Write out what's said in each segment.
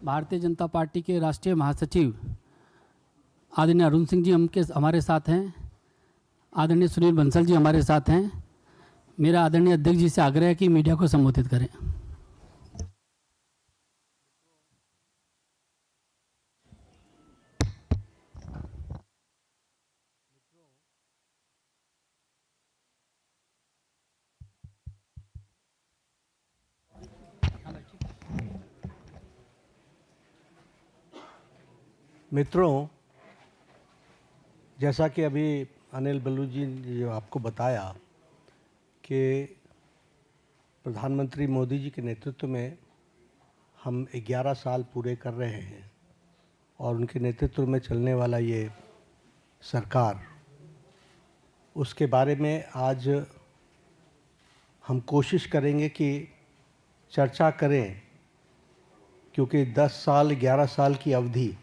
Bharatiya Janata party के राष्ट्रीय महासचिव आदरणीय अरुण सिंह जी हमारे साथ हैं। आदरणीय सुनील बंसल जी हमारे साथ हैं। मेरा आदरणीय अध्यक्ष जी से आग्रह है कि मीडिया को संबोधित करें। मित्रों, जैसा कि अभी अनिल बल्लू जी ने जो आपको बताया कि प्रधानमंत्री मोदी जी के नेतृत्व में हम 11 साल पूरे कर रहे हैं और उनके नेतृत्व में चलने वाला ये सरकार, उसके बारे में आज हम कोशिश करेंगे कि चर्चा करें, क्योंकि 10 साल 11 साल की अवधि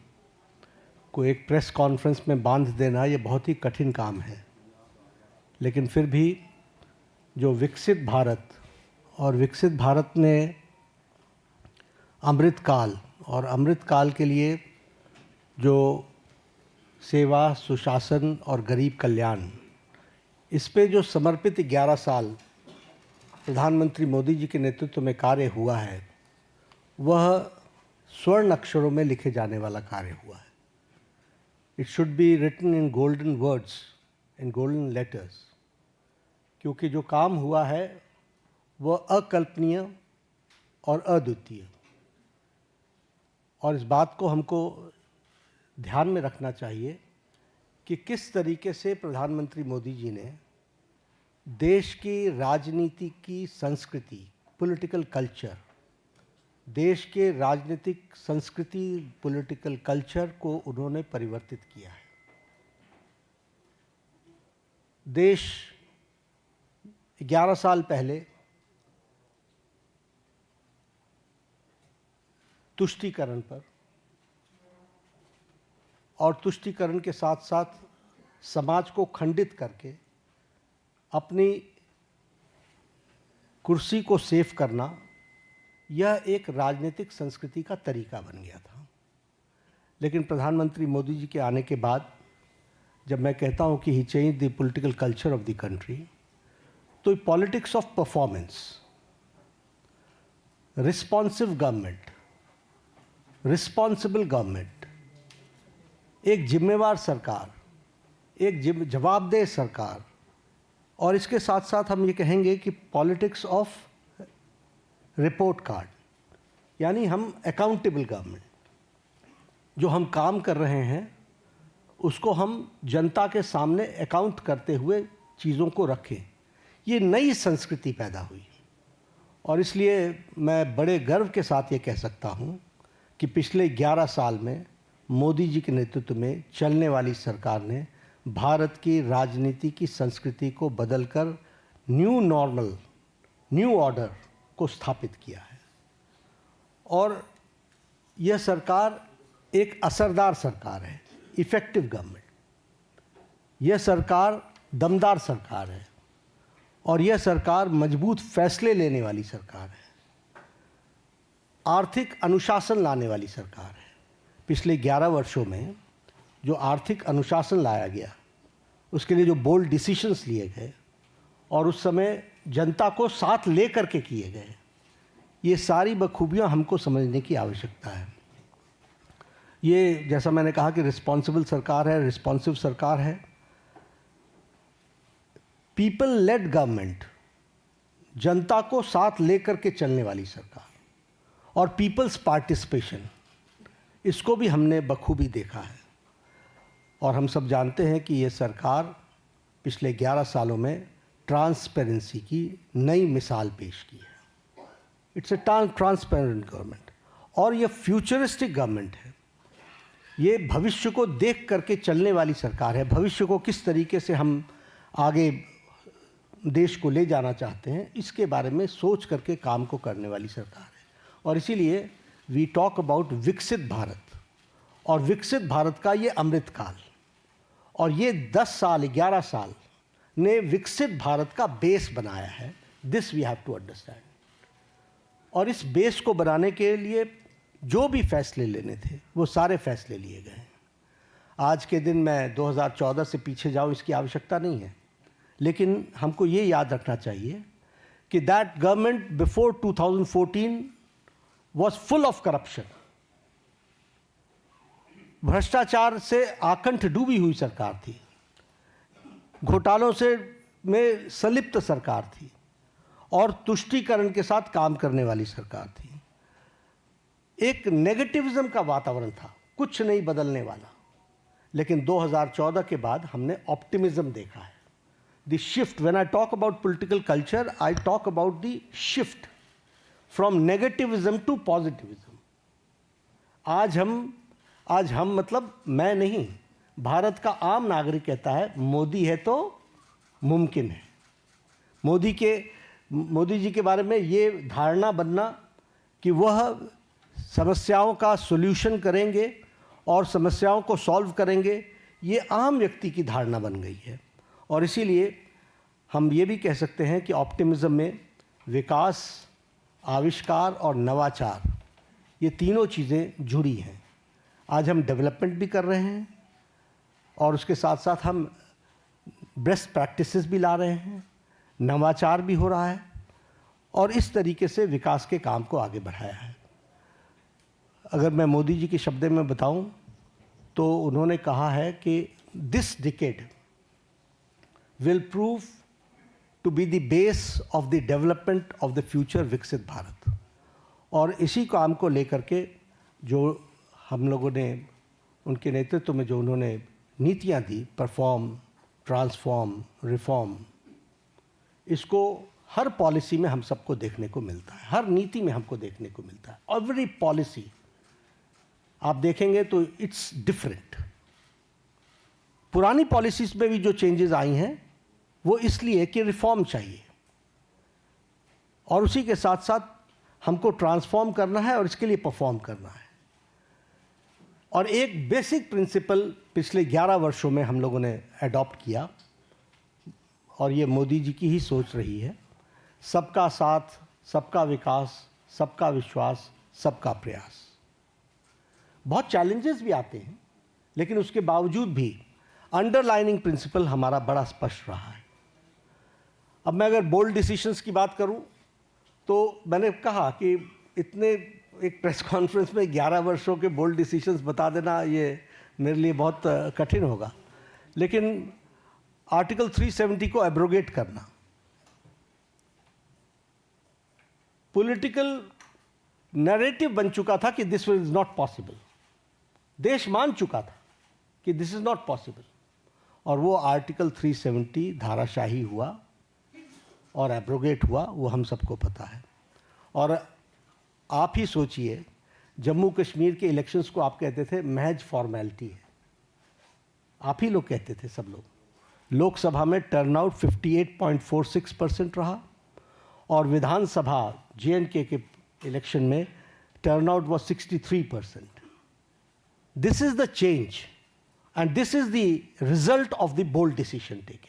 को एक प्रेस कॉन्फ्रेंस में बांध देना ये बहुत ही कठिन काम है। लेकिन फिर भी जो विकसित भारत में अमृतकाल और अमृतकाल के लिए जो सेवा, सुशासन और गरीब कल्याण, इस पे जो समर्पित 11 साल प्रधानमंत्री मोदी जी के नेतृत्व में कार्य हुआ है, वह स्वर्ण अक्षरों में लिखे जाने वाला कार्य हुआ है। It should be written in golden words, in golden letters, क्योंकि जो काम हुआ है वह अकल्पनीय और अद्वितीय, और इस बात को हमको ध्यान में रखना चाहिए कि किस तरीके से प्रधानमंत्री मोदी जी ने देश की राजनीति की संस्कृति, पॉलिटिकल कल्चर, देश के राजनीतिक संस्कृति, पॉलिटिकल कल्चर को उन्होंने परिवर्तित किया है। देश 11 साल पहले तुष्टीकरण पर और तुष्टीकरण के साथ साथ समाज को खंडित करके अपनी कुर्सी को सेव करना, यह एक राजनीतिक संस्कृति का तरीका बन गया था। लेकिन प्रधानमंत्री मोदी जी के आने के बाद जब मैं कहता हूं कि he change the political culture of the country, तो politics of performance, responsive government, responsible government, एक जिम्मेवार सरकार, एक जवाबदेह सरकार, और इसके साथ साथ हम ये कहेंगे कि पॉलिटिक्स ऑफ रिपोर्ट कार्ड, यानी हम अकाउंटेबल गवर्नमेंट, जो हम काम कर रहे हैं उसको हम जनता के सामने अकाउंट करते हुए चीज़ों को रखें। ये नई संस्कृति पैदा हुई, और इसलिए मैं बड़े गर्व के साथ ये कह सकता हूँ कि पिछले 11 साल में मोदी जी के नेतृत्व में चलने वाली सरकार ने भारत की राजनीति की संस्कृति को बदलकर न्यू नॉर्मल, न्यू ऑर्डर को स्थापित किया है। और यह सरकार एक असरदार सरकार है, इफेक्टिव गवर्नमेंट। यह सरकार दमदार सरकार है, और यह सरकार मजबूत फैसले लेने वाली सरकार है, आर्थिक अनुशासन लाने वाली सरकार है। पिछले 11 वर्षों में जो आर्थिक अनुशासन लाया गया, उसके लिए जो बोल्ड डिसीजंस लिए गए और उस समय जनता को साथ ले करके किए गए, ये सारी बखूबियां हमको समझने की आवश्यकता है। ये जैसा मैंने कहा कि रिस्पॉन्सिबल सरकार है, रिस्पॉन्सिव सरकार है, पीपल लेड गवर्नमेंट, जनता को साथ लेकर के चलने वाली सरकार, और पीपल्स पार्टिसिपेशन, इसको भी हमने बखूबी देखा है। और हम सब जानते हैं कि ये सरकार पिछले 11 सालों में ट्रांसपेरेंसी की नई मिसाल पेश की है। इट्स ए ट्रांसपेरेंट गवर्नमेंट, और ये फ्यूचरिस्टिक गवर्नमेंट है। ये भविष्य को देख करके चलने वाली सरकार है। भविष्य को किस तरीके से हम आगे देश को ले जाना चाहते हैं, इसके बारे में सोच करके काम को करने वाली सरकार है। और इसीलिए वी टॉक अबाउट विकसित भारत, और विकसित भारत का ये अमृतकाल, और ये 10 साल 11 साल ने विकसित भारत का बेस बनाया है। This we have to understand. और इस बेस को बनाने के लिए जो भी फैसले लेने थे वो सारे फैसले लिए गए हैं। आज के दिन मैं 2014 से पीछे जाऊं इसकी आवश्यकता नहीं है, लेकिन हमको ये याद रखना चाहिए कि that government before 2014 was full of corruption। भ्रष्टाचार से आकंठ डूबी हुई सरकार थी, घोटालों से में संलिप्त सरकार थी और तुष्टीकरण के साथ काम करने वाली सरकार थी। एक नेगेटिविज्म का वातावरण था, कुछ नहीं बदलने वाला। लेकिन 2014 के बाद हमने ऑप्टिमिज्म देखा है। The shift, when I talk about political culture, I talk about the shift from negativism to positivism. आज हम मतलब मैं नहीं, भारत का आम नागरिक कहता है मोदी है तो मुमकिन है। मोदी जी के बारे में ये धारणा बनना कि वह समस्याओं का सॉल्यूशन करेंगे और समस्याओं को सॉल्व करेंगे, ये आम व्यक्ति की धारणा बन गई है। और इसीलिए हम ये भी कह सकते हैं कि ऑप्टिमिज्म में विकास, आविष्कार और नवाचार, ये तीनों चीज़ें जुड़ी हैं। आज हम डेवलपमेंट भी कर रहे हैं और उसके साथ साथ हम बेस्ट प्रैक्टिसेस भी ला रहे हैं, नवाचार भी हो रहा है और इस तरीके से विकास के काम को आगे बढ़ाया है। अगर मैं मोदी जी के शब्दों में बताऊं तो उन्होंने कहा है कि this decade will prove to be the base of the development of the future विकसित भारत। और इसी काम को लेकर के जो हम लोगों ने उनके नेतृत्व में जो उन्होंने नीतियां दी, परफॉर्म, ट्रांसफॉर्म, रिफॉर्म, इसको हर पॉलिसी में हम सबको देखने को मिलता है, हर नीति में हमको देखने को मिलता है। एवरी पॉलिसी आप देखेंगे तो इट्स डिफरेंट। पुरानी पॉलिसीज में भी जो चेंजेस आई हैं वो इसलिए कि रिफॉर्म चाहिए और उसी के साथ साथ हमको ट्रांसफॉर्म करना है और इसके लिए परफॉर्म करना है। और एक बेसिक प्रिंसिपल पिछले 11 वर्षों में हम लोगों ने अडॉप्ट किया और ये मोदी जी की ही सोच रही है, सबका साथ, सबका विकास, सबका विश्वास, सबका प्रयास। बहुत चैलेंजेस भी आते हैं, लेकिन उसके बावजूद भी अंडरलाइनिंग प्रिंसिपल हमारा बड़ा स्पष्ट रहा है। अब मैं अगर बोल्ड डिसीजंस की बात करूं तो मैंने कहा कि इतने एक प्रेस कॉन्फ्रेंस में 11 वर्षों के बोल्ड डिसीजंस बता देना ये मेरे लिए बहुत कठिन होगा, लेकिन आर्टिकल 370 को एब्रोगेट करना, पॉलिटिकल नैरेटिव बन चुका था कि दिस इज नॉट पॉसिबल। देश मान चुका था कि दिस इज नॉट पॉसिबल और वो आर्टिकल 370 धाराशाही हुआ और एब्रोगेट हुआ, वो हम सबको पता है। और आप ही सोचिए, जम्मू कश्मीर के इलेक्शंस को आप कहते थे महज फॉर्मेलिटी है, आप ही लोग कहते थे, सब लोग। लोकसभा में टर्नआउट 58.46% रहा और विधानसभा JNK के इलेक्शन में turnout was 63%। This is the change and this is the result of the bold decision taken.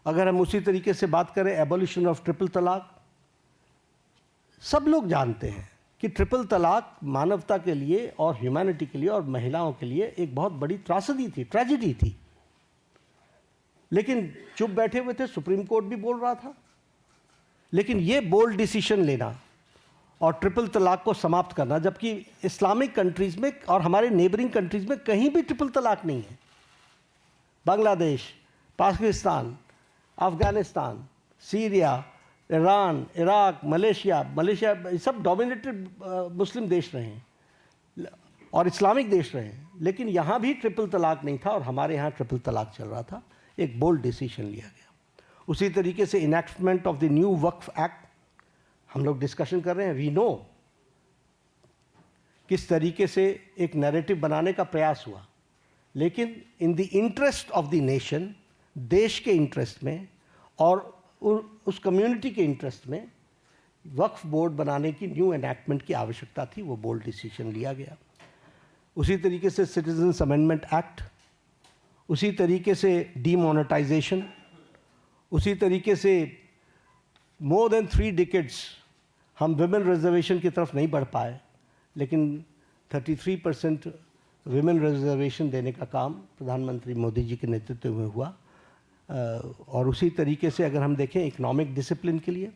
अगर हम उसी तरीके से बात करें एबॉलिशन ऑफ ट्रिपल तलाक, सब लोग जानते हैं कि ट्रिपल तलाक मानवता के लिए और ह्यूमैनिटी के लिए और महिलाओं के लिए एक बहुत बड़ी त्रासदी थी, ट्रेजेडी थी, लेकिन चुप बैठे हुए थे। सुप्रीम कोर्ट भी बोल रहा था। लेकिन ये बोल्ड डिसीजन लेना और ट्रिपल तलाक को समाप्त करना, जबकि इस्लामिक कंट्रीज में और हमारे नेबरिंग कंट्रीज में कहीं भी ट्रिपल तलाक नहीं है। Bangladesh, Pakistan, Afghanistan, Syria, Iran, Iraq, Malaysia सब डोमिनेटेड मुस्लिम देश रहे हैं और इस्लामिक देश रहे हैं, लेकिन यहाँ भी ट्रिपल तलाक नहीं था और हमारे यहाँ ट्रिपल तलाक चल रहा था। एक बोल्ड डिसीजन लिया गया। उसी तरीके से enactment of the new Waqf act हम लोग डिस्कशन कर रहे हैं। वी नो किस तरीके से एक नैरेटिव बनाने का प्रयास हुआ, लेकिन in the interest of the nation, देश के इंटरेस्ट में और उस कम्युनिटी के इंटरेस्ट में वक्फ बोर्ड बनाने की न्यू एनैक्टमेंट की आवश्यकता थी। वो बोल्ड डिसीजन लिया गया। उसी तरीके से सिटीजन्स अमेंडमेंट एक्ट, उसी तरीके से डीमोनेटाइजेशन, उसी तरीके से मोर देन 3 डिकेड्स हम विमेन रिजर्वेशन की तरफ नहीं बढ़ पाए, लेकिन 33% विमेन रिजर्वेशन देने का काम प्रधानमंत्री मोदी जी के नेतृत्व में हुआ। और उसी तरीके से अगर हम देखें इकोनॉमिक डिसिप्लिन के लिए,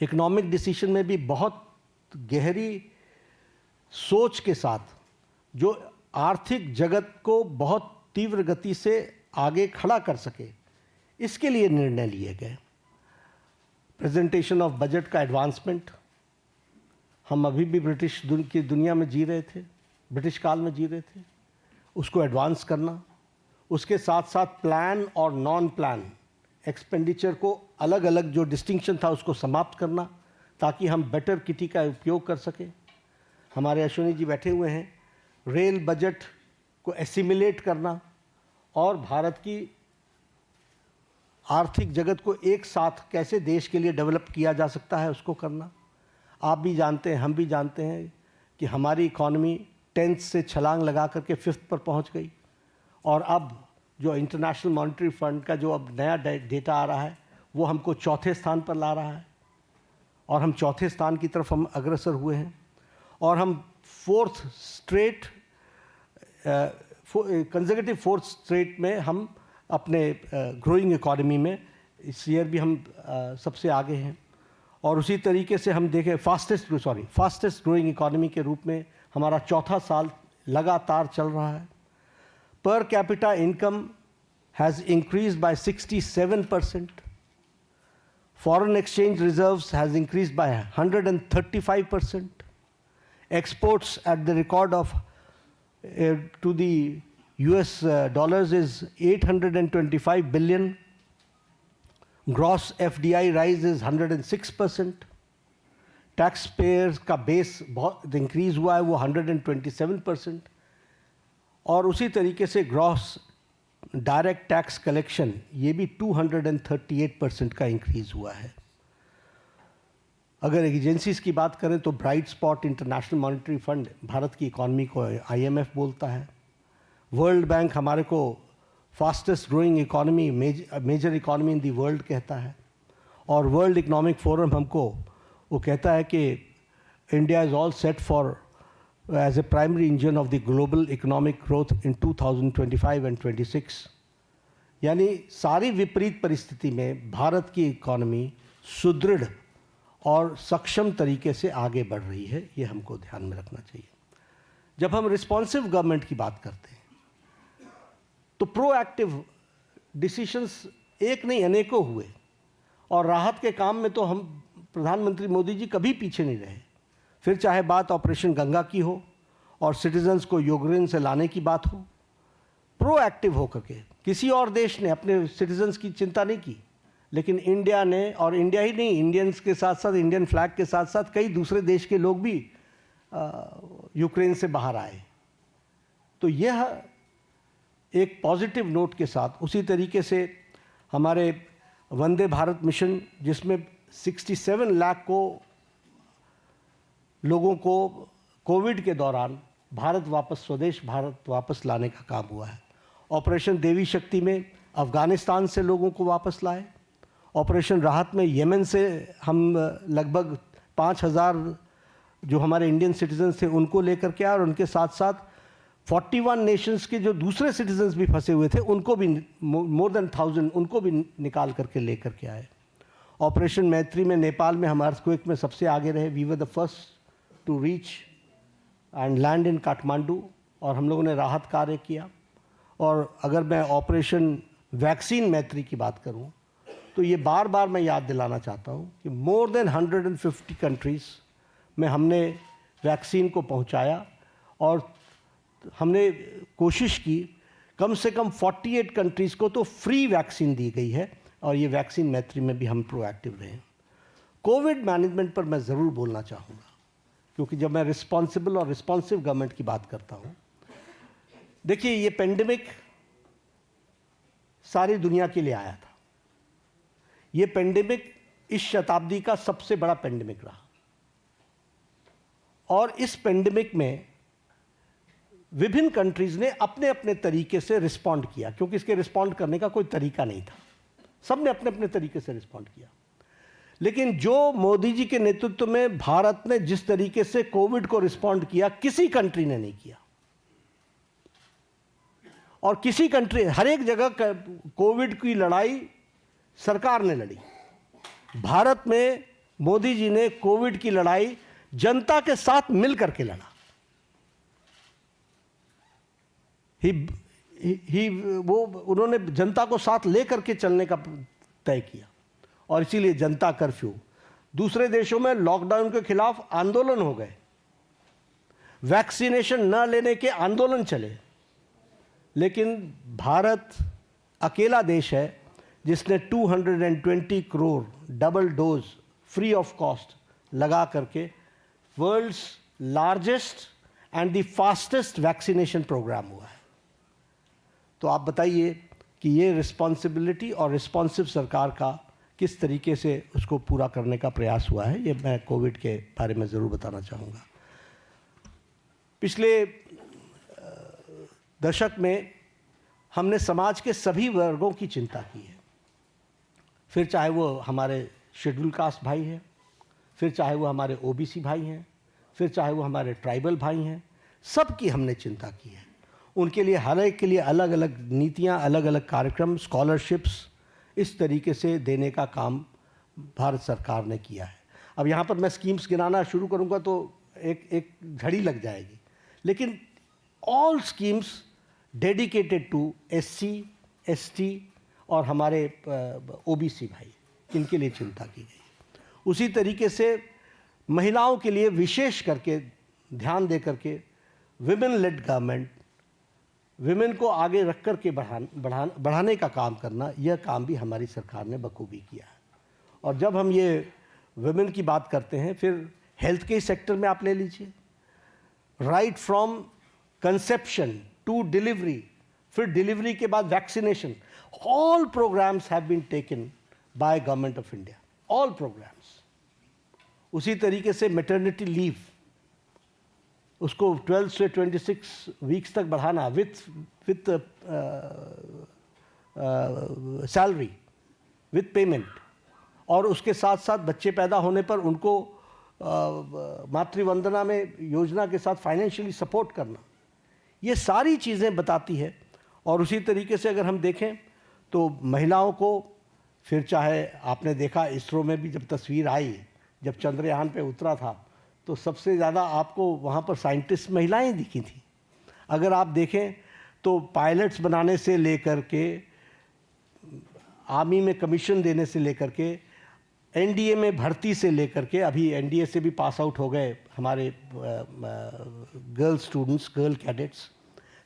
इकोनॉमिक डिसीजन में भी बहुत गहरी सोच के साथ जो आर्थिक जगत को बहुत तीव्र गति से आगे खड़ा कर सके, इसके लिए निर्णय लिए गए। प्रेजेंटेशन ऑफ बजट का एडवांसमेंट, हम अभी भी ब्रिटिश की दुनिया में जी रहे थे, ब्रिटिश काल में जी रहे थे, उसको एडवांस करना, उसके साथ साथ प्लान और नॉन प्लान एक्सपेंडिचर को अलग अलग जो डिस्टिंक्शन था उसको समाप्त करना, ताकि हम बेटर किटी का उपयोग कर सकें। हमारे अश्विनी जी बैठे हुए हैं, रेल बजट को एसिमिलेट करना और भारत की आर्थिक जगत को एक साथ कैसे देश के लिए डेवलप किया जा सकता है उसको करना। आप भी जानते हैं, हम भी जानते हैं कि हमारी इकॉनमी 10th से छलांग लगा करके 5th पर पहुंच गई, और अब जो इंटरनेशनल मॉनेटरी फंड का जो अब नया डेटा आ रहा है वो हमको 4थे स्थान पर ला रहा है, और हम 4थे स्थान की तरफ हम अग्रसर हुए हैं। और हम 4th straight consecutive 4th straight में हम अपने ग्रोइंग इकॉनमी में इस ईयर भी हम सबसे आगे हैं। और उसी तरीके से हम देखें फास्टेस्ट ग्रोइंग इकॉनमी के रूप में हमारा 4था साल लगातार चल रहा है। Per capita income has increased by 67%, foreign exchange reserves has increased by 135%, exports at the record of to the US dollars is 825 billion, gross FDI rise is 106%, taxpayers का बेस बहुत इंक्रीज हुआ है वो 127%, और उसी तरीके से ग्रॉस डायरेक्ट टैक्स कलेक्शन ये भी 238% का इंक्रीज हुआ है। अगर एजेंसीज की बात करें तो bright spot international monetary fund Bharat की इकॉनमी को IMF बोलता है, वर्ल्ड बैंक हमारे को fastest growing economy major economy in the world कहता है, और वर्ल्ड इकोनॉमिक फोरम हमको वो कहता है कि India is all set for as a primary engine of the global economic growth in 2025 and 26। यानी सारी विपरीत परिस्थिति में भारत की इकॉनमी सुदृढ़ और सक्षम तरीके से आगे बढ़ रही है, ये हमको ध्यान में रखना चाहिए। जब हम रिस्पॉन्सिव गवर्नमेंट की बात करते हैं तो प्रोएक्टिव डिसीशंस एक नहीं अनेकों हुए, और राहत के काम में तो हम प्रधानमंत्री मोदी जी कभी पीछे नहीं रहे। फिर चाहे बात ऑपरेशन गंगा की हो और सिटीजन्स को यूक्रेन से लाने की बात हो, प्रोएक्टिव होकर के किसी और देश ने अपने सिटीजन्स की चिंता नहीं की, लेकिन इंडिया ने, और इंडिया ही नहीं, इंडियंस के साथ साथ इंडियन फ्लैग के साथ साथ कई दूसरे देश के लोग भी यूक्रेन से बाहर आए। तो यह एक पॉजिटिव नोट के साथ, उसी तरीके से हमारे वंदे भारत मिशन जिसमें 67 लाख को लोगों को कोविड के दौरान भारत वापस, स्वदेश भारत वापस लाने का काम हुआ है। ऑपरेशन देवी शक्ति में अफ़गानिस्तान से लोगों को वापस लाए। ऑपरेशन राहत में यमन से हम लगभग 5000 जो हमारे इंडियन सिटीजन्स थे उनको लेकर के आए, और उनके साथ साथ 41 नेशंस के जो दूसरे सिटीजन्स भी फंसे हुए थे उनको भी मोर देन 1000 उनको भी निकाल करके लेकर के आए। ऑपरेशन मैत्री में नेपाल में हम अर्थक्वेक में सबसे आगे रहे। We were the first to reach and land in Kathmandu, और हम लोगों ने राहत कार्य किया। और अगर मैं ऑपरेशन वैक्सीन मैत्री की बात करूं तो ये बार बार मैं याद दिलाना चाहता हूं कि मोर देन 150 कंट्रीज़ में हमने वैक्सीन को पहुंचाया, और हमने कोशिश की कम से कम 48 कंट्रीज़ को तो फ्री वैक्सीन दी गई है, और ये वैक्सीन मैत्री में भी हम प्रोएक्टिव रहे। कोविड मैनेजमेंट पर मैं ज़रूर बोलना चाहूँगा, क्योंकि जब मैं रिस्पॉन्सिबल और रिस्पॉन्सिव गवर्नमेंट की बात करता हूँ, देखिए ये पेंडेमिक सारी दुनिया के लिए आया था। ये पेंडेमिक इस शताब्दी का सबसे बड़ा पेंडेमिक रहा, और इस पेंडेमिक में विभिन्न कंट्रीज़ ने अपने अपने तरीके से रिस्पॉन्ड किया, क्योंकि इसके रिस्पॉन्ड करने का कोई तरीका नहीं था। सब ने अपने अपने तरीके से रिस्पॉन्ड किया। लेकिन जो मोदी जी के नेतृत्व में भारत ने जिस तरीके से कोविड को रिस्पॉन्ड किया, किसी कंट्री ने नहीं किया। और किसी कंट्री, हर एक जगह कोविड की लड़ाई सरकार ने लड़ी। भारत में मोदी जी ने कोविड की लड़ाई जनता के साथ मिलकर के लड़ा। उन्होंने जनता को साथ लेकर के चलने का तय किया, और इसीलिए जनता कर्फ्यू। दूसरे देशों में लॉकडाउन के खिलाफ आंदोलन हो गए, वैक्सीनेशन न लेने के आंदोलन चले, लेकिन भारत अकेला देश है जिसने 220 crore double dose free of cost लगा करके world's largest and the fastest vaccination programme हुआ है। तो आप बताइए कि ये रिस्पॉन्सिबिलिटी और रिस्पॉन्सिव सरकार का किस तरीके से उसको पूरा करने का प्रयास हुआ है, ये मैं कोविड के बारे में ज़रूर बताना चाहूँगा। पिछले दशक में हमने समाज के सभी वर्गों की चिंता की है, फिर चाहे वो हमारे शेड्यूल कास्ट भाई हैं, फिर चाहे वो हमारे ओबीसी भाई हैं, फिर चाहे वो हमारे ट्राइबल भाई हैं, सबकी हमने चिंता की है। उनके लिए हर एक के लिए अलग अलग नीतियाँ, अलग अलग कार्यक्रम, स्कॉलरशिप्स इस तरीके से देने का काम भारत सरकार ने किया है। अब यहाँ पर मैं स्कीम्स गिनाना शुरू करूँगा तो एक घड़ी लग जाएगी, लेकिन all schemes dedicated to SC, ST और हमारे OBC भाई, इनके लिए चिंता की गई। उसी तरीके से महिलाओं के लिए विशेष करके ध्यान दे करके विमेन लेड गवर्नमेंट, विमेन को आगे रख कर के बढ़ाने का काम करना, यह काम भी हमारी सरकार ने बखूबी किया है। और जब हम ये विमेन की बात करते हैं, फिर हेल्थ के सेक्टर में आप ले लीजिए, right from conception to delivery, फिर डिलीवरी के बाद vaccination, all programmes have been taken by government of India, all programmes. उसी तरीके से मैटरनिटी लीव, उसको 12 से 26 वीक्स तक बढ़ाना विथ सैलरी, विथ पेमेंट, और उसके साथ साथ बच्चे पैदा होने पर उनको मातृवंदना में योजना के साथ फाइनेंशियली सपोर्ट करना, ये सारी चीज़ें बताती है। और उसी तरीके से अगर हम देखें तो महिलाओं को, फिर चाहे आपने देखा इसरो में भी जब तस्वीर आई, जब चंद्रयान पे उतरा था, तो सबसे ज़्यादा आपको वहाँ पर साइंटिस्ट महिलाएं दिखी थी। अगर आप देखें तो पायलट्स बनाने से लेकर के, आर्मी में कमीशन देने से लेकर के, NDA में भर्ती से लेकर के, अभी NDA से भी पास आउट हो गए हमारे गर्ल स्टूडेंट्स, गर्ल कैडेट्स,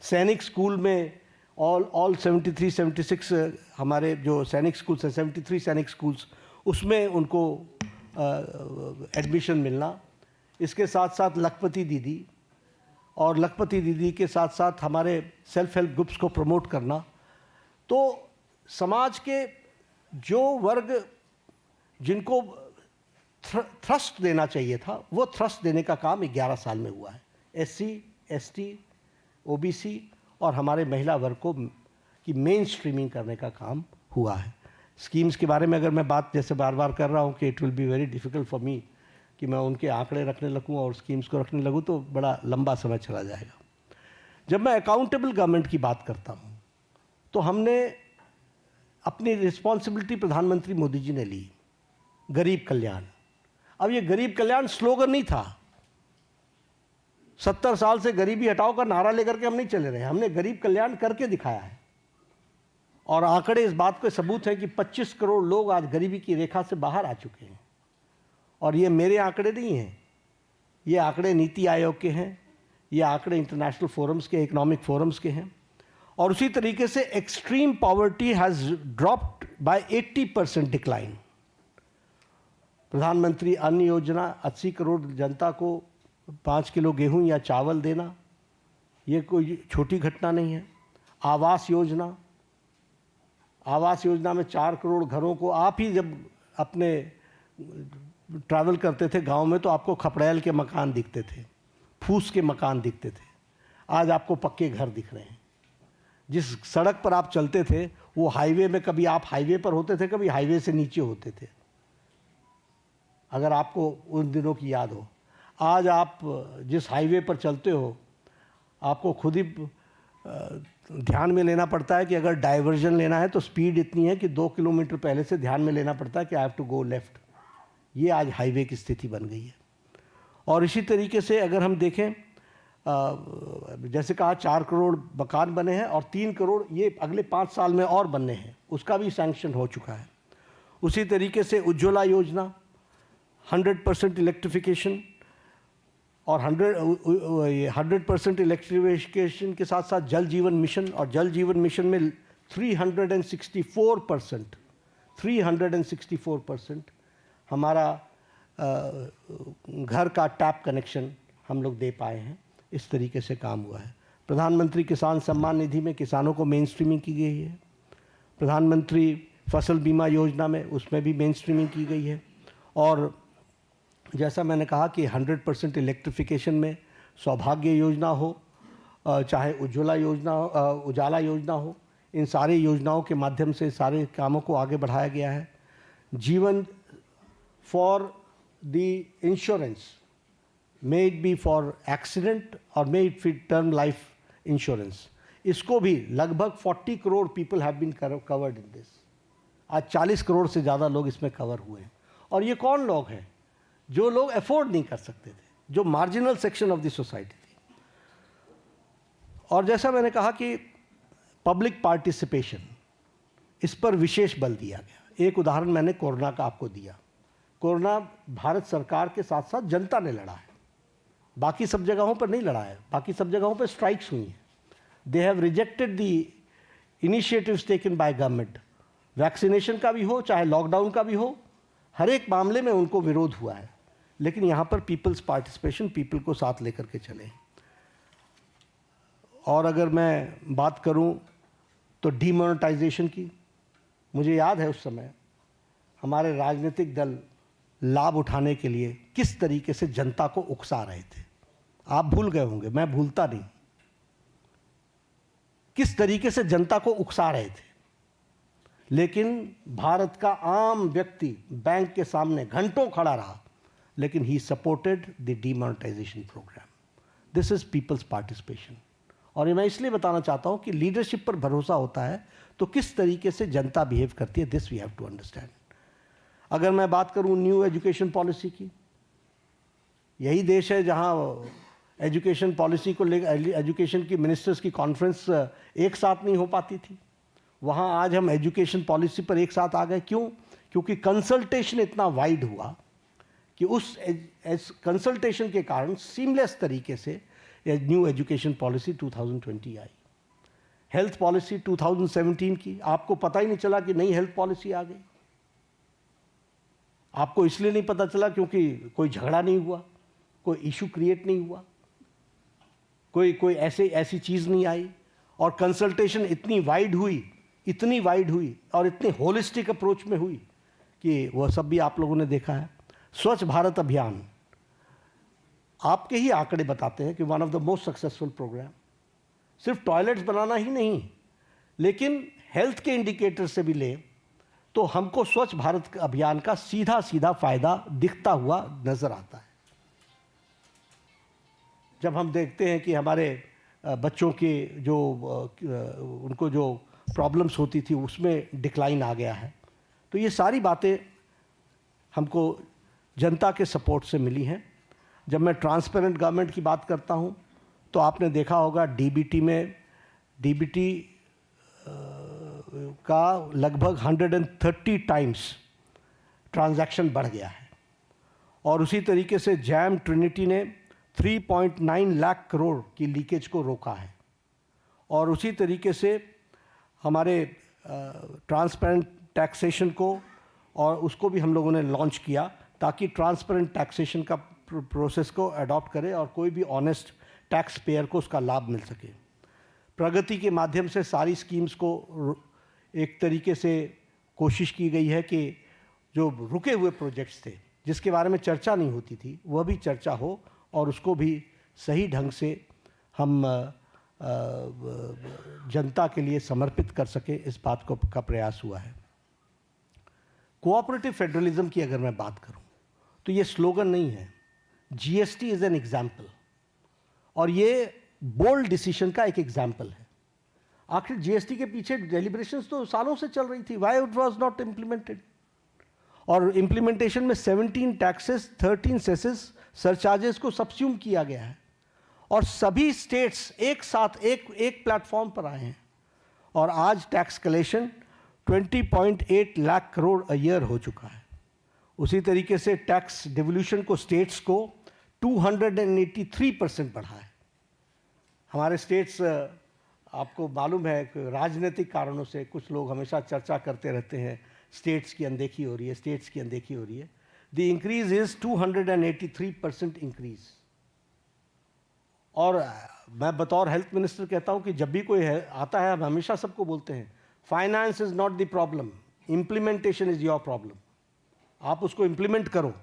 सैनिक स्कूल में ऑल 73-76 हमारे जो सैनिक स्कूल्स हैं, 73 सैनिक स्कूल्स, उसमें उनको एडमिशन मिलना। इसके साथ साथ लखपति दीदी, और लखपति दीदी के साथ साथ हमारे सेल्फ हेल्प ग्रुप्स को प्रमोट करना। तो समाज के जो वर्ग जिनको थ्रस्ट देना चाहिए था, वो थ्रस्ट देने का काम 11 साल में हुआ है। SC, ST, OBC और हमारे महिला वर्ग को की मेन स्ट्रीमिंग करने का काम हुआ है। स्कीम्स के बारे में अगर मैं बात जैसे बार बार कर रहा हूँ कि it will be very difficult for me कि मैं उनके आंकड़े रखने लगूँ और स्कीम्स को रखने लगूँ तो बड़ा लंबा समय चला जाएगा। जब मैं अकाउंटेबल गवर्नमेंट की बात करता हूँ तो हमने अपनी रिस्पॉन्सिबिलिटी प्रधानमंत्री मोदी जी ने ली, गरीब कल्याण। अब ये गरीब कल्याण स्लोगन नहीं था, 70 साल से गरीबी हटाओ का नारा लेकर के हम नहीं चले रहे, हमने गरीब कल्याण करके दिखाया है। और आंकड़े इस बात के सबूत हैं कि 25 करोड़ लोग आज गरीबी की रेखा से बाहर आ चुके हैं। और ये मेरे आंकड़े नहीं हैं, ये आंकड़े नीति आयोग के हैं, ये आंकड़े इंटरनेशनल फोरम्स के, इकोनॉमिक फोरम्स के हैं। और उसी तरीके से extreme poverty has dropped by 80% decline. प्रधानमंत्री अन्न योजना, 80 करोड़ जनता को 5 किलो गेहूं या चावल देना, ये कोई छोटी घटना नहीं है। आवास योजना, आवास योजना में 4 करोड़ घरों को, आप ही जब अपने ट्रैवल करते थे गांव में तो आपको खपड़ैल के मकान दिखते थे, फूस के मकान दिखते थे, आज आपको पक्के घर दिख रहे हैं। जिस सड़क पर आप चलते थे वो हाईवे में, कभी आप हाईवे पर होते थे, कभी हाईवे से नीचे होते थे। अगर आपको उन दिनों की याद हो। आज आप जिस हाईवे पर चलते हो, आपको खुद ही ध्यान में लेना पड़ता है कि अगर डाइवर्जन लेना है तो स्पीड इतनी है कि 2 किलोमीटर पहले से ध्यान में लेना पड़ता है कि I have to go left. ये आज हाईवे की स्थिति बन गई है। और इसी तरीके से अगर हम देखें, जैसे कहा 4 करोड़ मकान बने हैं और 3 करोड़ ये अगले 5 साल में और बनने हैं, उसका भी सैंक्शन हो चुका है। उसी तरीके से उज्ज्वला योजना, 100% इलेक्ट्रिफिकेशन और 100% इलेक्ट्रिफिकेशन के साथ साथ जल जीवन मिशन, और जल जीवन मिशन में 364% हमारा घर का टैप कनेक्शन हम लोग दे पाए हैं। इस तरीके से काम हुआ है। प्रधानमंत्री किसान सम्मान निधि में किसानों को मेन स्ट्रीमिंग की गई है। प्रधानमंत्री फसल बीमा योजना में उसमें भी मेन स्ट्रीमिंग की गई है। और जैसा मैंने कहा कि 100% इलेक्ट्रिफिकेशन में सौभाग्य योजना हो, चाहे उज्ज्वला योजना, उजाला योजना हो, इन सारी योजनाओं के माध्यम से सारे कामों को आगे बढ़ाया गया है। Jeevan for the insurance, may it be for accident और may it be term life insurance, इसको भी लगभग 40 crore people have been covered in this. आज 40 करोड़ से ज़्यादा लोग इसमें कवर हुए हैं। और ये कौन लोग हैं? जो लोग अफोर्ड नहीं कर सकते थे, जो marginal section of the society थी। और जैसा मैंने कहा कि पब्लिक पार्टिसिपेशन, इस पर विशेष बल दिया गया। एक उदाहरण मैंने कोरोना का आपको दिया। कोरोना भारत सरकार के साथ साथ जनता ने लड़ा है, बाकी सब जगहों पर नहीं लड़ा है। बाकी सब जगहों पर स्ट्राइक्स हुई हैं। They have rejected the initiatives taken by government. Vaccination का भी हो, चाहे लॉकडाउन का भी हो, हर एक मामले में उनको विरोध हुआ है। लेकिन यहाँ पर पीपल्स पार्टिसिपेशन, पीपल को साथ लेकर के चले। और अगर मैं बात करूँ तो डीमोनेटाइजेशन की, मुझे याद है उस समय हमारे राजनीतिक दल लाभ उठाने के लिए किस तरीके से जनता को उकसा रहे थे। आप भूल गए होंगे, मैं भूलता नहीं, किस तरीके से जनता को उकसा रहे थे। लेकिन भारत का आम व्यक्ति बैंक के सामने घंटों खड़ा रहा, लेकिन he supported the demonetisation programme. This is people's participation. और ये मैं इसलिए बताना चाहता हूं कि लीडरशिप पर भरोसा होता है तो किस तरीके से जनता बिहेव करती है, this we have to understand. अगर मैं बात करूं न्यू एजुकेशन पॉलिसी की, यही देश है जहां एजुकेशन पॉलिसी को लेकर एजुकेशन की मिनिस्टर्स की कॉन्फ्रेंस एक साथ नहीं हो पाती थी। वहाँ आज हम एजुकेशन पॉलिसी पर एक साथ आ गए। क्यों? क्योंकि कंसल्टेशन इतना वाइड हुआ कि उस कंसल्टेशन के कारण सीमलेस तरीके से न्यू एजुकेशन पॉलिसी 2020 आई। हेल्थ पॉलिसी 2017 की, आपको पता ही नहीं चला कि नई हेल्थ पॉलिसी आ गई। आपको इसलिए नहीं पता चला क्योंकि कोई झगड़ा नहीं हुआ, कोई इशू क्रिएट नहीं हुआ, कोई ऐसी चीज़ नहीं आई। और कंसल्टेशन इतनी वाइड हुई और इतने होलिस्टिक अप्रोच में हुई कि वह सब भी आप लोगों ने देखा है। स्वच्छ भारत अभियान, आपके ही आंकड़े बताते हैं कि one of the most successful programme. सिर्फ टॉयलेट्स बनाना ही नहीं, लेकिन हेल्थ के इंडिकेटर से भी ले तो हमको स्वच्छ भारत अभियान का सीधा फायदा दिखता हुआ नजर आता है। जब हम देखते हैं कि हमारे बच्चों के जो उनको जो प्रॉब्लम्स होती थी उसमें डिक्लाइन आ गया है, तो ये सारी बातें हमको जनता के सपोर्ट से मिली हैं। जब मैं ट्रांसपेरेंट गवर्नमेंट की बात करता हूँ तो आपने देखा होगा डीबीटी का लगभग 130 टाइम्स ट्रांजैक्शन बढ़ गया है। और उसी तरीके से जैम ट्रिनिटी ने 3.9 लाख करोड़ की लीकेज को रोका है। और उसी तरीके से हमारे ट्रांसपेरेंट टैक्सेशन को और उसको भी हम लोगों ने लॉन्च किया ताकि ट्रांसपेरेंट टैक्सेशन का प्रोसेस को अडॉप्ट करे और कोई भी ऑनेस्ट टैक्स पेयर को उसका लाभ मिल सके। प्रगति के माध्यम से सारी स्कीम्स को एक तरीके से कोशिश की गई है कि जो रुके हुए प्रोजेक्ट्स थे जिसके बारे में चर्चा नहीं होती थी वह भी चर्चा हो और उसको भी सही ढंग से हम जनता के लिए समर्पित कर सके, इस बात का प्रयास हुआ है। कोऑपरेटिव फेडरलिज्म की अगर मैं बात करूं तो ये स्लोगन नहीं है, जीएसटी इज एन एग्जाम्पल, और ये बोल्ड डिसीजन का एक एग्जाम्पल है। आखिर जीएसटी के पीछे डेलिब्रेशंस तो सालों से चल रही थी, why it was not implemented, और इम्प्लीमेंटेशन में 17 टैक्सेस, 13 सेसेस, सरचार्जेस को सब्स्यूम किया गया है, और सभी स्टेट्स एक साथ एक प्लेटफॉर्म पर आए हैं, और आज tax collection 20.8 lakh crore a year हो चुका है। उसी तरीके से टैक्स डिवोल्यूशन को स्टेट्स को 283% बढ़ा है। हमारे स्टेट्स, आपको मालूम है कि राजनीतिक कारणों से कुछ लोग हमेशा चर्चा करते रहते हैं, स्टेट्स की अनदेखी हो रही है, स्टेट्स की अनदेखी हो रही है। The increase is 283% increase. और मैं बतौर हेल्थ मिनिस्टर कहता हूं कि जब भी कोई आता है, हम हमेशा सबको बोलते हैं, finance is not the problem, implementation is your problem. आप उसको इम्प्लीमेंट करो,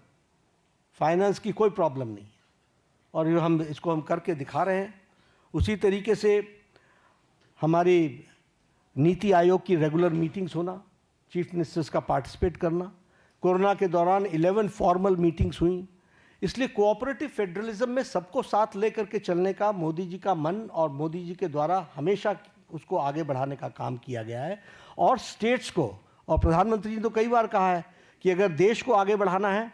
फाइनेंस की कोई प्रॉब्लम नहीं है, और इसको हम करके दिखा रहे हैं। उसी तरीके से हमारी नीति आयोग की रेगुलर मीटिंग्स होना, चीफ मिनिस्टर्स का पार्टिसिपेट करना, कोरोना के दौरान 11 फॉर्मल मीटिंग्स हुई। इसलिए कोऑपरेटिव फेडरलिज्म में सबको साथ लेकर के चलने का मोदी जी का मन, और मोदी जी के द्वारा हमेशा उसको आगे बढ़ाने का काम किया गया है। और स्टेट्स को, और प्रधानमंत्री जी ने तो कई बार कहा है कि अगर देश को आगे बढ़ाना है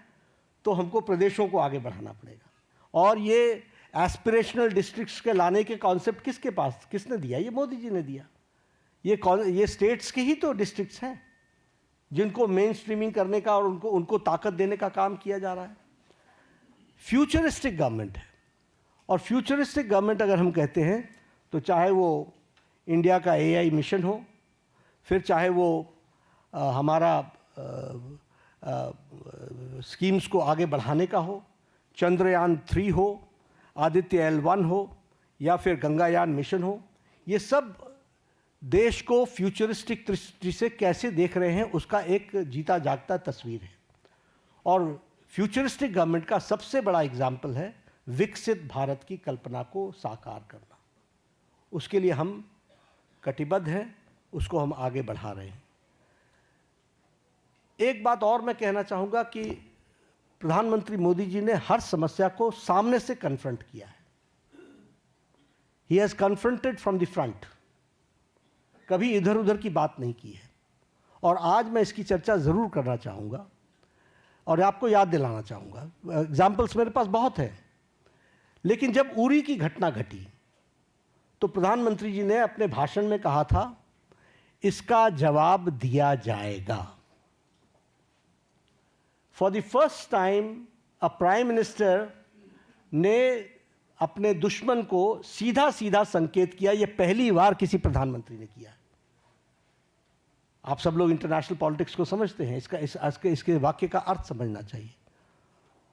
तो हमको प्रदेशों को आगे बढ़ाना पड़ेगा। और ये एस्पिरेशनल डिस्ट्रिक्ट्स के लाने के कॉन्सेप्ट किसने दिया? ये मोदी जी ने दिया। ये स्टेट्स के ही तो डिस्ट्रिक्ट्स हैं जिनको मेन स्ट्रीमिंग करने का और उनको ताकत देने का काम किया जा रहा है। फ्यूचरिस्टिक गवर्नमेंट है, और फ्यूचरिस्टिक गवर्नमेंट अगर हम कहते हैं तो चाहे वो इंडिया का एआई मिशन हो, फिर चाहे वो हमारा स्कीम्स को आगे बढ़ाने का हो, चंद्रयान 3 हो, आदित्य L1 हो, या फिर गंगायान मिशन हो, ये सब देश को फ्यूचरिस्टिक दृष्टि से कैसे देख रहे हैं उसका एक जीता जागता तस्वीर है। और फ्यूचरिस्टिक गवर्नमेंट का सबसे बड़ा एग्जाम्पल है विकसित भारत की कल्पना को साकार करना। उसके लिए हम कटिबद्ध हैं, उसको हम आगे बढ़ा रहे हैं। एक बात और मैं कहना चाहूँगा कि प्रधानमंत्री मोदी जी ने हर समस्या को सामने से कन्फ्रंट किया है। He has confronted from the front, कभी इधर उधर की बात नहीं की है। और आज मैं इसकी चर्चा ज़रूर करना चाहूँगा और आपको याद दिलाना चाहूँगा। एग्जाम्पल्स मेरे पास बहुत है, लेकिन जब उरी की घटना घटी तो प्रधानमंत्री जी ने अपने भाषण में कहा था, इसका जवाब दिया जाएगा। For the first time a prime minister ने अपने दुश्मन को सीधा सीधा संकेत किया। यह पहली बार किसी प्रधानमंत्री ने किया। आप सब लोग इंटरनेशनल पॉलिटिक्स को समझते हैं, इसके वाक्य का अर्थ समझना चाहिए।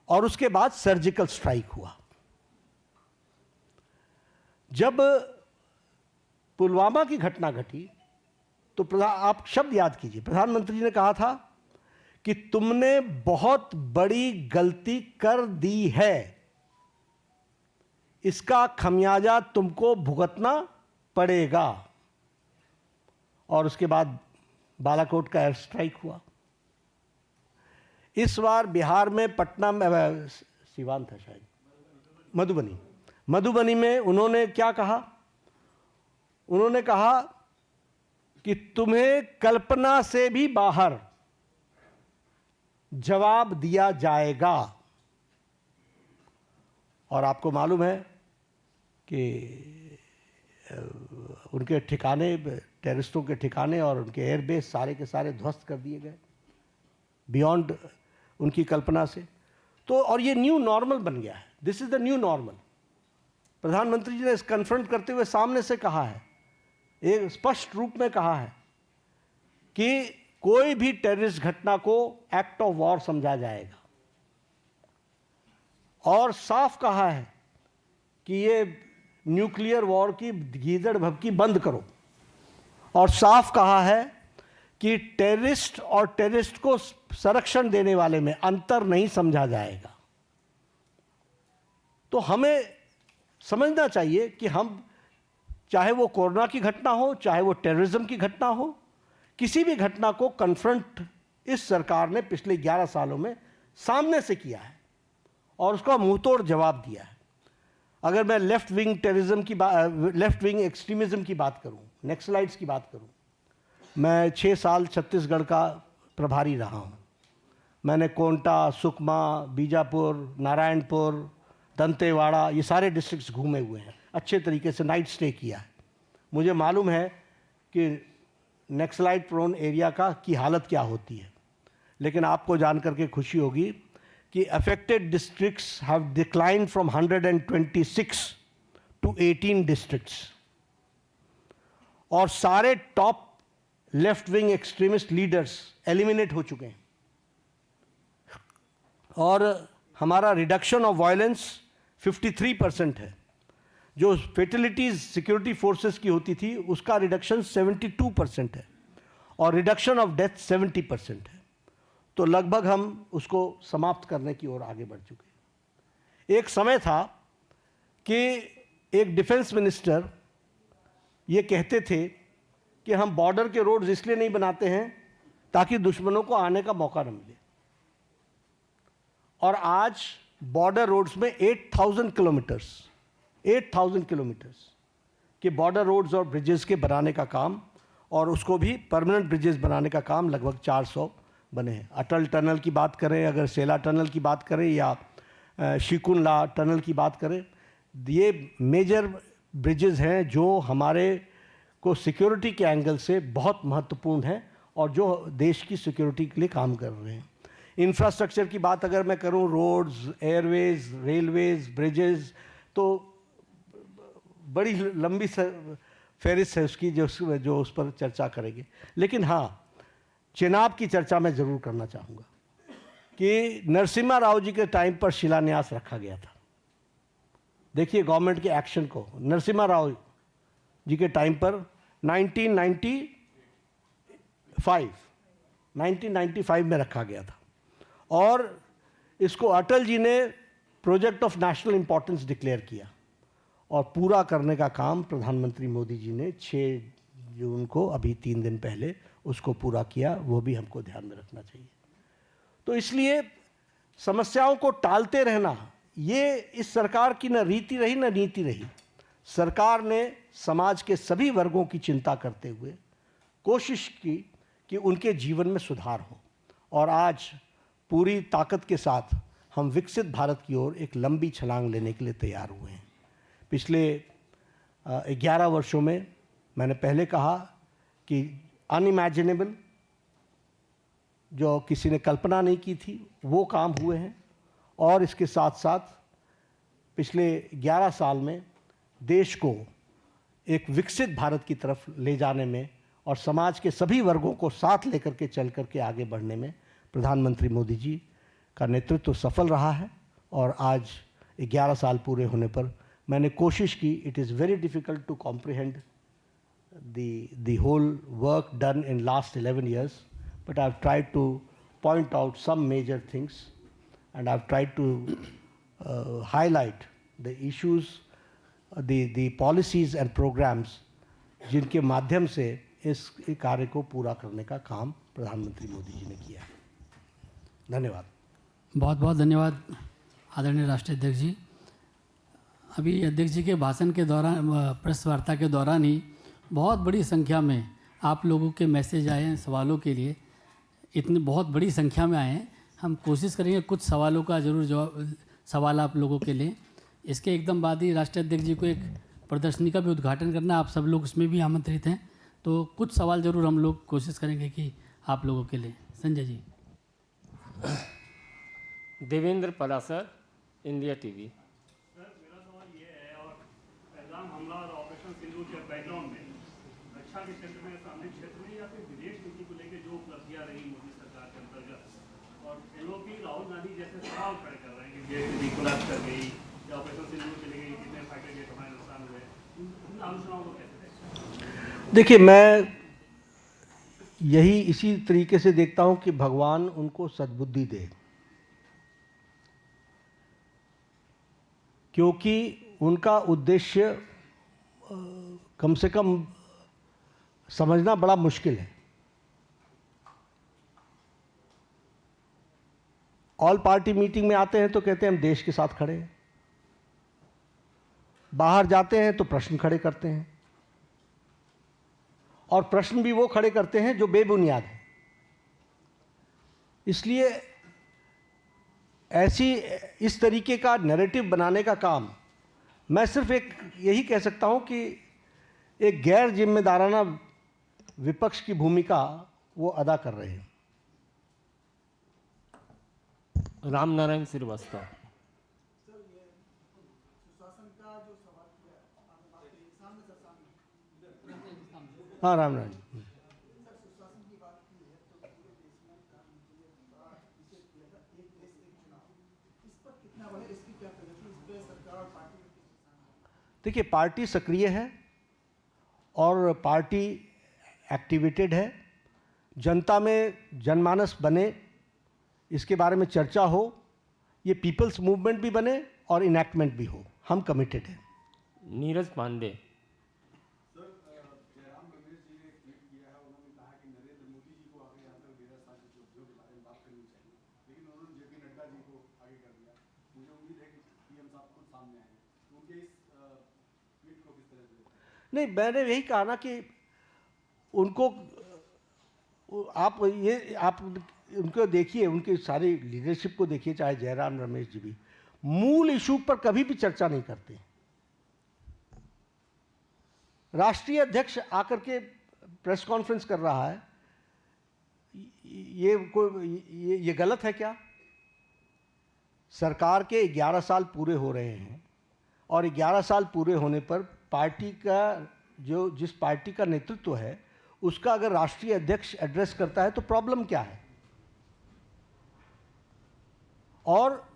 और उसके बाद सर्जिकल स्ट्राइक हुआ। जब पुलवामा की घटना घटी तो आप शब्द याद कीजिए, प्रधानमंत्री ने कहा था कि तुमने बहुत बड़ी गलती कर दी है, इसका खमियाजा तुमको भुगतना पड़ेगा। और उसके बाद बालाकोट का एयर स्ट्राइक हुआ। इस बार बिहार में पटना में, सिवान था शायद, मधुबनी में उन्होंने क्या कहा? उन्होंने कहा कि तुम्हें कल्पना से भी बाहर जवाब दिया जाएगा। और आपको मालूम है कि उनके ठिकाने, टेररिस्टों के ठिकाने और उनके एयरबेस सारे के सारे ध्वस्त कर दिए गए, बियॉन्ड उनकी कल्पना से। तो और ये न्यू नॉर्मल बन गया है। This is the new normal. प्रधानमंत्री जी ने इस कन्फ्रंट करते हुए सामने से कहा है, एक स्पष्ट रूप में कहा है कि कोई भी टेररिस्ट घटना को एक्ट ऑफ वॉर समझा जाएगा। और साफ कहा है कि ये न्यूक्लियर वॉर की गीदड़ भभकी बंद करो। और साफ कहा है कि टेररिस्ट और टेररिस्ट को संरक्षण देने वाले में अंतर नहीं समझा जाएगा। तो हमें समझना चाहिए कि हम, चाहे वो कोरोना की घटना हो, चाहे वो टेररिज्म की घटना हो, किसी भी घटना को कन्फ्रंट इस सरकार ने पिछले 11 सालों में सामने से किया है और उसका मुंहतोड़ जवाब दिया है। अगर मैं लेफ्ट विंग टेररिज्म की लेफ्ट विंग एक्सट्रीमिज्म की बात करूं, नक्सलाइट्स की बात करूं, मैं 6 साल छत्तीसगढ़ का प्रभारी रहा हूं। मैंने कोंटा, सुकमा, बीजापुर, नारायणपुर, दंतेवाड़ा, ये सारे डिस्ट्रिक्ट्स घूमे हुए हैं, अच्छे तरीके से नाइट स्टे किया है। मुझे मालूम है कि नक्सलाइट प्रोन एरिया की हालत क्या होती है। लेकिन आपको जानकर के खुशी होगी कि affected districts have declined from 126 to 18 districts, और सारे top left wing extremist leaders eliminate हो चुके हैं, और हमारा रिडक्शन ऑफ वायलेंस 53% है। जो फेटलिटीज सिक्योरिटी फोर्सेस की होती थी उसका रिडक्शन 72% है, और रिडक्शन ऑफ डेथ 70% है। तो लगभग हम उसको समाप्त करने की ओर आगे बढ़ चुके हैं। एक समय था कि एक डिफेंस मिनिस्टर ये कहते थे कि हम बॉर्डर के रोड्स इसलिए नहीं बनाते हैं ताकि दुश्मनों को आने का मौका न मिले, और आज बॉर्डर रोड्स में 8,000 किलोमीटर्स के बॉर्डर रोड्स और ब्रिजेस के बनाने का काम, और उसको भी परमानेंट ब्रिजेस बनाने का काम लगभग 400 बने हैं। अटल टनल की बात करें, अगर सेला टनल की बात करें, या शिकुनला टनल की बात करें, ये मेजर ब्रिजेस हैं जो हमारे को सिक्योरिटी के एंगल से बहुत महत्वपूर्ण है और जो देश की सिक्योरिटी के लिए काम कर रहे हैं। इंफ्रास्ट्रक्चर की बात अगर मैं करूं, रोड्स, एयरवेज, रेलवेज, ब्रिजेस, तो बड़ी लंबी फहरिस्त है उसकी जो उस पर चर्चा करेंगे। लेकिन हाँ, चेनाब की चर्चा मैं ज़रूर करना चाहूँगा कि नरसिम्हा राव जी के टाइम पर शिलान्यास रखा गया था। देखिए गवर्नमेंट के एक्शन को। नरसिम्हा राव जी के टाइम पर 1995 में रखा गया था, और इसको अटल जी ने project of national importance declare किया, और पूरा करने का काम प्रधानमंत्री मोदी जी ने 6 जून को, अभी 3 दिन पहले, उसको पूरा किया। वो भी हमको ध्यान में रखना चाहिए। तो इसलिए समस्याओं को टालते रहना ये इस सरकार की न रीति रही न नीति रही। सरकार ने समाज के सभी वर्गों की चिंता करते हुए कोशिश की कि उनके जीवन में सुधार हो, और आज पूरी ताकत के साथ हम विकसित भारत की ओर एक लंबी छलांग लेने के लिए तैयार हुए हैं। पिछले 11 वर्षों में मैंने पहले कहा कि अनइमेजिनेबल, जो किसी ने कल्पना नहीं की थी, वो काम हुए हैं, और इसके साथ साथ पिछले 11 साल में देश को एक विकसित भारत की तरफ ले जाने में और समाज के सभी वर्गों को साथ लेकर के चल करके आगे बढ़ने में प्रधानमंत्री मोदी जी का नेतृत्व सफल रहा है। और आज 11 साल पूरे होने पर मैंने कोशिश की, it is very difficult to comprehend the whole work done in last 11 years, but I've tried to point out some major things, and I've tried to highlight the issues, the policies and programs जिनके माध्यम से इस कार्य को पूरा करने का काम प्रधानमंत्री मोदी जी ने किया है। धन्यवाद। बहुत बहुत धन्यवाद आदरणीय राष्ट्रीय अध्यक्ष जी। अभी अध्यक्ष जी के भाषण के दौरान, प्रेस वार्ता के दौरान ही बहुत बड़ी संख्या में आप लोगों के मैसेज आए हैं सवालों के लिए। इतनी बहुत बड़ी संख्या में आए हैं। हम कोशिश करेंगे कुछ सवालों का ज़रूर जवाब, सवाल आप लोगों के लिए। इसके एकदम बाद ही राष्ट्रीय अध्यक्ष जी को एक प्रदर्शनी का भी उद्घाटन करना, आप सब लोग उसमें भी आमंत्रित हैं, तो कुछ सवाल ज़रूर हम लोग कोशिश करेंगे कि आप लोगों के लिए। Sanjay ji. Devendra Palasar, India TV. Sir, मेरा सवाल ये है, और पहलगाम हमला और ऑपरेशन सिंदूर के बैकग्राउंड में रक्षा के क्षेत्र में, सामरिक क्षेत्र में, या फिर विदेश नीति को लेकर जो उपलब्धियां रही मोदी सरकार के अंतर्गत, और एनओपी राहुल गांधी जैसे सवाल खड़े कर रहे हैं कि जेएसपी कोलैप्स कर गई या ऑपरेशन सिंदूर चली गई, कितने फाइटर जेट हमारे नुकसान हुए, इन आलोचनाओं को कैसे देखें? देखिए, मैं यही इसी तरीके से देखता हूं कि भगवान उनको सद्बुद्धि दे, क्योंकि उनका उद्देश्य कम से कम समझना बड़ा मुश्किल है। ऑल पार्टी मीटिंग में आते हैं तो कहते हैं हम देश के साथ खड़े हैं, बाहर जाते हैं तो प्रश्न खड़े करते हैं, और प्रश्न भी वो खड़े करते हैं जो बेबुनियाद हैं। इसलिए ऐसी इस तरीके का नैरेटिव बनाने का काम मैं सिर्फ एक यही कह सकता हूं कि एक गैर जिम्मेदाराना विपक्ष की भूमिका वो अदा कर रहे हैं। राम नारायण श्रीवास्तव। हाँ, रामनारायण जी। देखिए, पार्टी सक्रिय है और पार्टी एक्टिवेटेड है। जनता में जनमानस बने, इसके बारे में चर्चा हो, ये पीपल्स मूवमेंट भी बने और इनैक्टमेंट भी हो, हम कमिटेड हैं। नीरज पांडे। नहीं, मैंने यही कहा ना कि उनको आप उनको देखिए, उनकी सारी लीडरशिप को देखिए, चाहे जयराम रमेश जी भी मूल इशू पर कभी भी चर्चा नहीं करते। राष्ट्रीय अध्यक्ष आकर के प्रेस कॉन्फ्रेंस कर रहा है, ये गलत है क्या? सरकार के 11 साल पूरे हो रहे हैं और 11 साल पूरे होने पर पार्टी का जिस पार्टी का नेतृत्व है उसका अगर राष्ट्रीय अध्यक्ष एड्रेस करता है तो प्रॉब्लम क्या है? और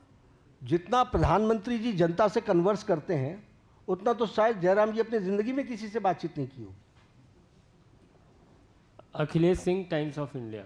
जितना प्रधानमंत्री जी जनता से कन्वर्स करते हैं उतना तो शायद जयराम जी अपनी जिंदगी में किसी से बातचीत नहीं की हो। Akhilesh Singh, times of India.